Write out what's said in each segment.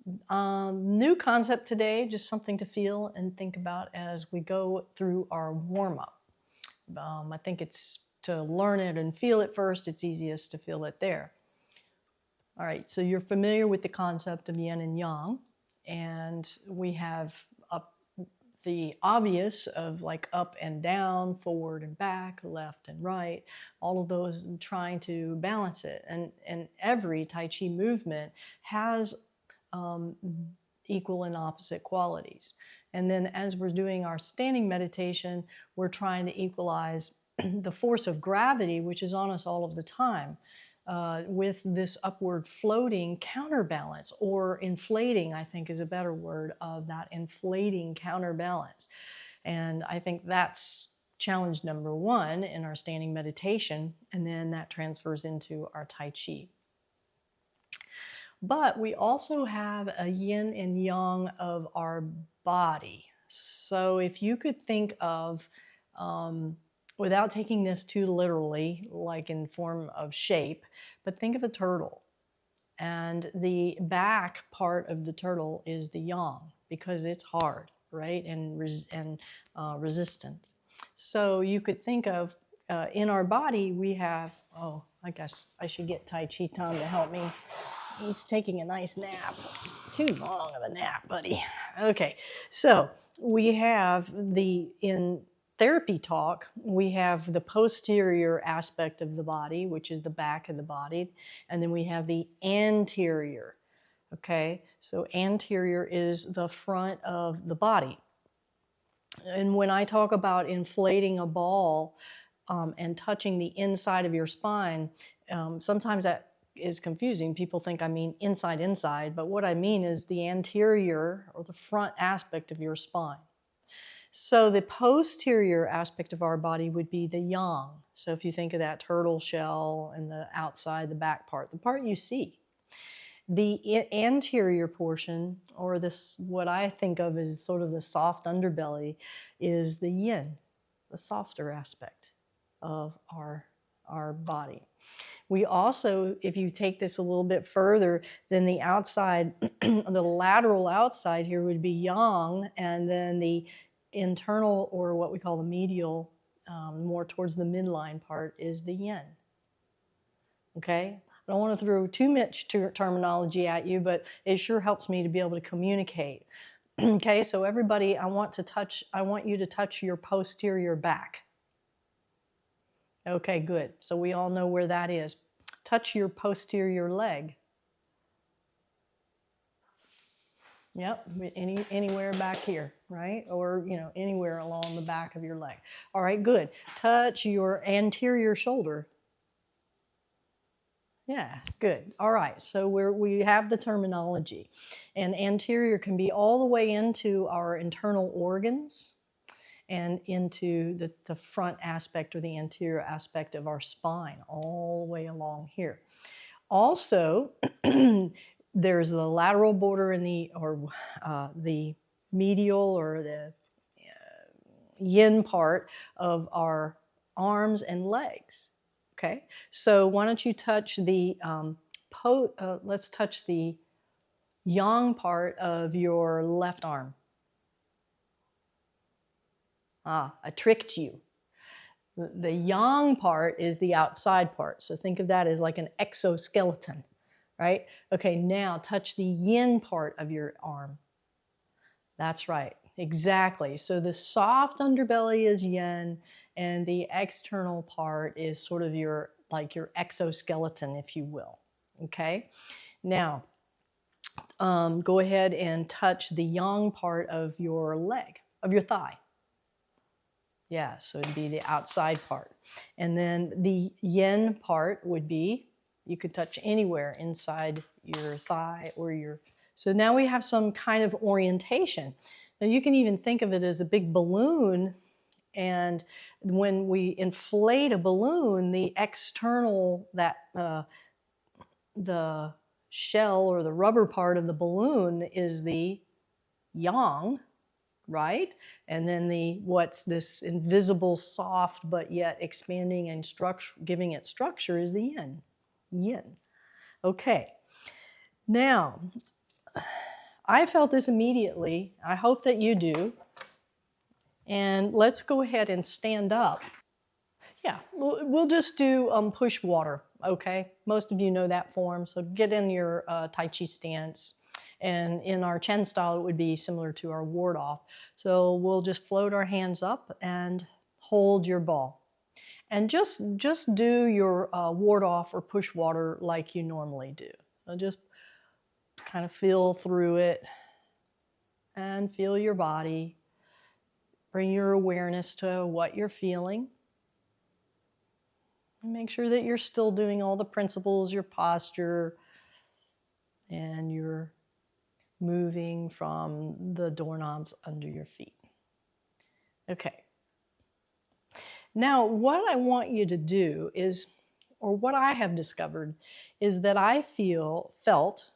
New concept today, just something to feel and think about as we go through our warm-up. I think it's to learn it and feel it first. It's easiest to feel it there. All right, so you're familiar with the concept of yin and yang, and we have the obvious of like up and down, forward and back, left and right, all of those trying to balance it. And every Tai Chi movement has equal and opposite qualities. And then as we're doing our standing meditation, we're trying to equalize the force of gravity, which is on us all of the time, with this upward floating counterbalance, or inflating, I think is a better word, of that inflating counterbalance. And I think that's challenge number one in our standing meditation, and then that transfers into our Tai Chi. But we also have a yin and yang of our body. So if you could think of, without taking this too literally, like in form of shape, but think of a turtle. And the back part of the turtle is the yang, because it's hard, right? And resistant. So you could think of, in our body, we have, oh, I guess I should get Tai Chi Tom to help me. He's taking a nice nap. Too long of a nap, buddy. Okay, so we have in therapy talk, we have the posterior aspect of the body, which is the back of the body, and then we have the anterior. Okay, so anterior is the front of the body. And when I talk about inflating a ball and touching the inside of your spine, sometimes that is confusing. People think I mean inside, but what I mean is the anterior or the front aspect of your spine. So the posterior aspect of our body would be the yang. So if you think of that turtle shell and the outside, the back part, the part you see. The anterior portion, or this, what I think of as sort of the soft underbelly, is the yin, the softer aspect of our body. We also, if you take this a little bit further, then the outside, the lateral outside here would be yang, and then the internal, or what we call the medial, more towards the midline part, is the yin. Okay? I don't want to throw too much terminology at you, but it sure helps me to be able to communicate. Okay, so everybody, I want you to touch your posterior back. Okay, good. So we all know where that is. Touch your posterior leg. Yep, anywhere back here, right? Or, anywhere along the back of your leg. All right, good. Touch your anterior shoulder. Yeah, good. All right, so we have the terminology. And anterior can be all the way into our internal organs and into the front aspect, or the anterior aspect of our spine, all the way along here. Also, there's the lateral border and the medial, or the yin part of our arms and legs. Okay, so why don't you touch the let's touch the yang part of your left arm. Ah, I tricked you. The yang part is the outside part. So think of that as like an exoskeleton, right? Okay, now touch the yin part of your arm. That's right, exactly. So the soft underbelly is yin, and the external part is sort of your exoskeleton, if you will. Okay, now go ahead and touch the yang part of your leg, of your thigh. Yeah, so it'd be the outside part. And then the yin part would be, you could touch anywhere inside your thigh or your... So now we have some kind of orientation. Now you can even think of it as a big balloon, and when we inflate a balloon, the external, the shell or the rubber part of the balloon is the yang, right? And then what's this invisible, soft, but yet expanding and giving it structure is the yin. Yin. Okay. Now, I felt this immediately. I hope that you do. And let's go ahead and stand up. Yeah, we'll just do push water, okay? Most of you know that form, so get in your Tai Chi stance. And in our Chen style, it would be similar to our ward off. So we'll just float our hands up and hold your ball. And just do your ward off or push water like you normally do. So just kind of feel through it and feel your body. Bring your awareness to what you're feeling. And make sure that you're still doing all the principles, your posture, and you're moving from the doorknobs under your feet. Okay. Now, what I want you to do is, or what I have discovered, is that I felt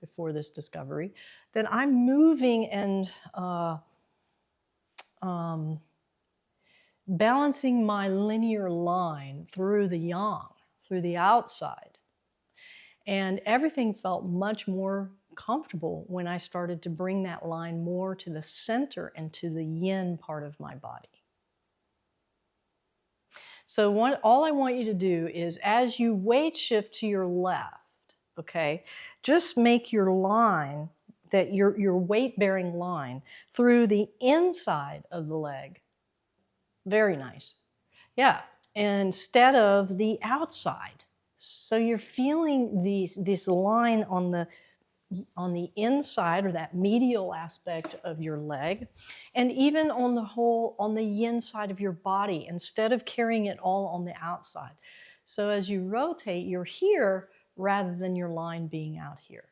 before this discovery, that I'm moving and balancing my linear line through the yang, through the outside. And everything felt much more comfortable when I started to bring that line more to the center and to the yin part of my body. So all I want you to do is, as you weight shift to your left, okay, just make your line, that your weight-bearing line, through the inside of the leg. Very nice. Yeah, instead of the outside. So you're feeling this line on the inside, or that medial aspect of your leg, and even on the yin side of your body, instead of carrying it all on the outside. So as you rotate, you're here rather than your line being out here.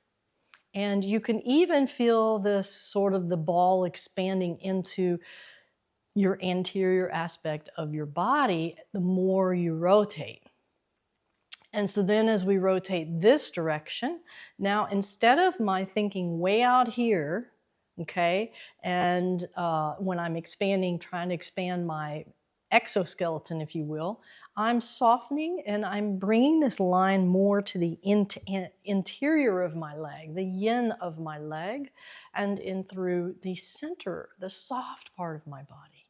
And you can even feel this sort of the ball expanding into your anterior aspect of your body the more you rotate. And so then as we rotate this direction, now instead of my thinking way out here, okay, and when I'm expanding, trying to expand my exoskeleton, if you will, I'm softening and I'm bringing this line more to the interior of my leg, the yin of my leg, and in through the center, the soft part of my body.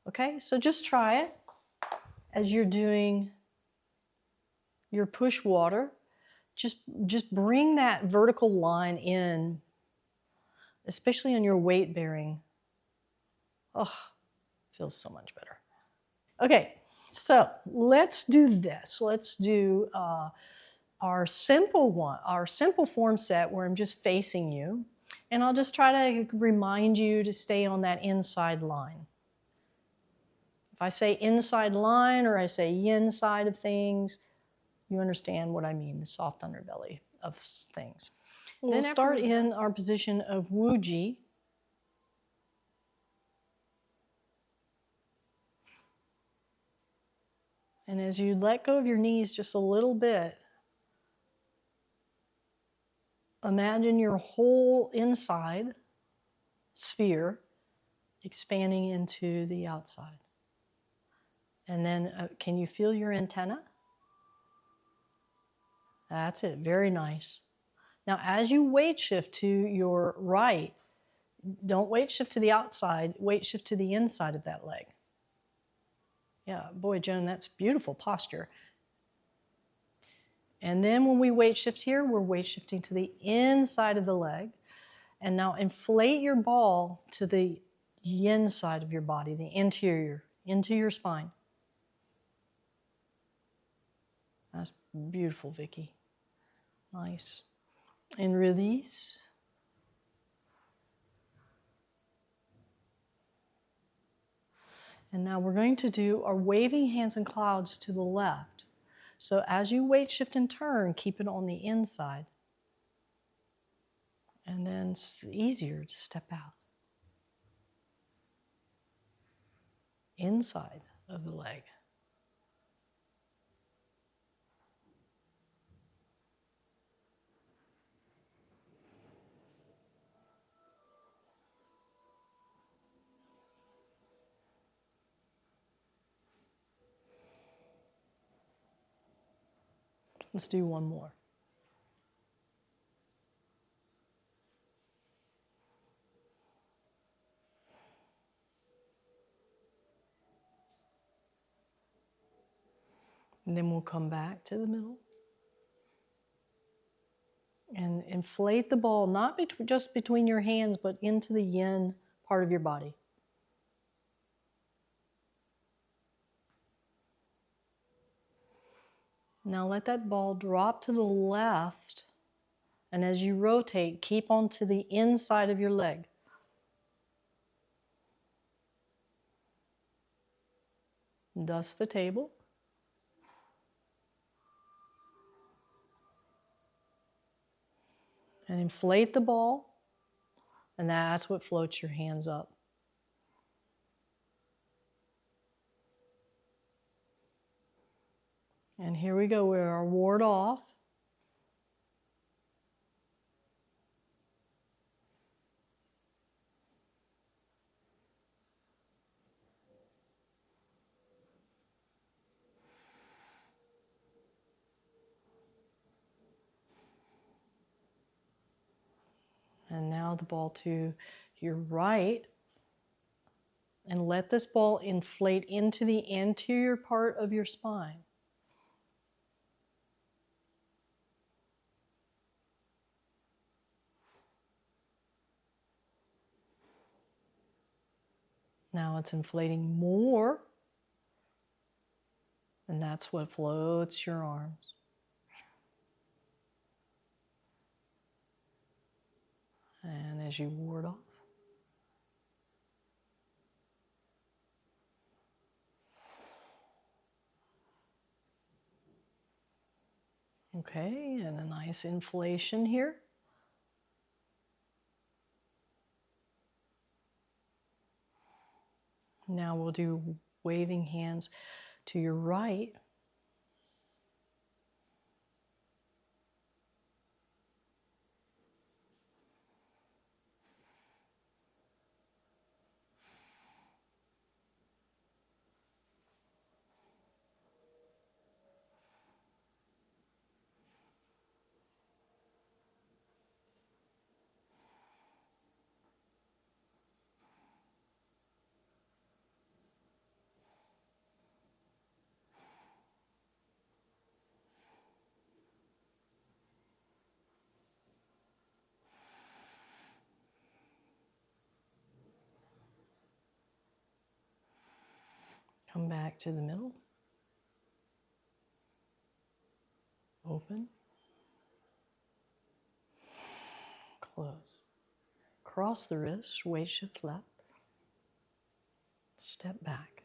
Okay, so just try it as you're doing your push water. Just bring that vertical line in, especially on your weight bearing. Oh, feels so much better. Okay, so let's do this. Let's do our simple form set where I'm just facing you, and I'll just try to remind you to stay on that inside line. If I say inside line or I say yin side of things, you understand what I mean, the soft underbelly of things. We'll start in our position of Wuji. And as you let go of your knees just a little bit, imagine your whole inside sphere expanding into the outside. And then can you feel your antenna? That's it, very nice. Now as you weight shift to your right, don't weight shift to the outside, weight shift to the inside of that leg. Yeah, boy, Joan, that's beautiful posture. And then when we weight shift here, we're weight shifting to the inside of the leg. And now inflate your ball to the yin side of your body, the interior, into your spine. That's beautiful, Vicky. Nice. And release. And now we're going to do our waving hands and clouds to the left. So as you weight shift and turn, keep it on the inside. And then it's easier to step out. Inside of the leg. Let's do one more. And then we'll come back to the middle. And inflate the ball, not just between your hands, but into the yin part of your body. Now let that ball drop to the left. And as you rotate, keep on to the inside of your leg. Dust the table. And inflate the ball. And that's what floats your hands up. And here we go, we're our ward off. And now the ball to your right. And let this ball inflate into the anterior part of your spine. Now it's inflating more. And that's what floats your arms. And as you ward off. Okay, and a nice inflation here. Now we'll do waving hands to your right. Come back to the middle. Open. Close. Cross the wrist, weight shift left. Step back.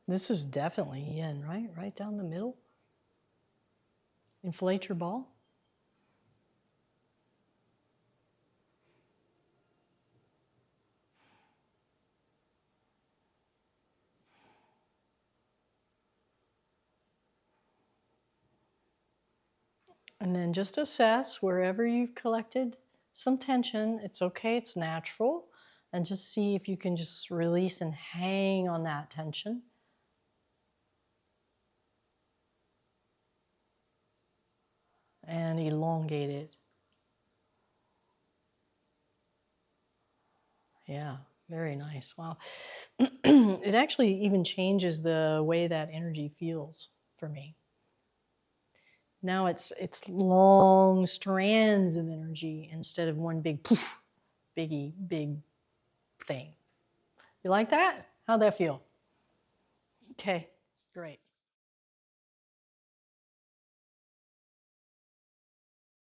This is definitely yin, right? Right down the middle. Inflate your ball. And then just assess wherever you've collected some tension. It's okay, it's natural. And just see if you can just release and hang on that tension. And elongate it. Yeah, very nice. Wow. It actually even changes the way that energy feels for me. Now it's long strands of energy instead of one big poof, big thing. You like that? How'd that feel? Okay, great.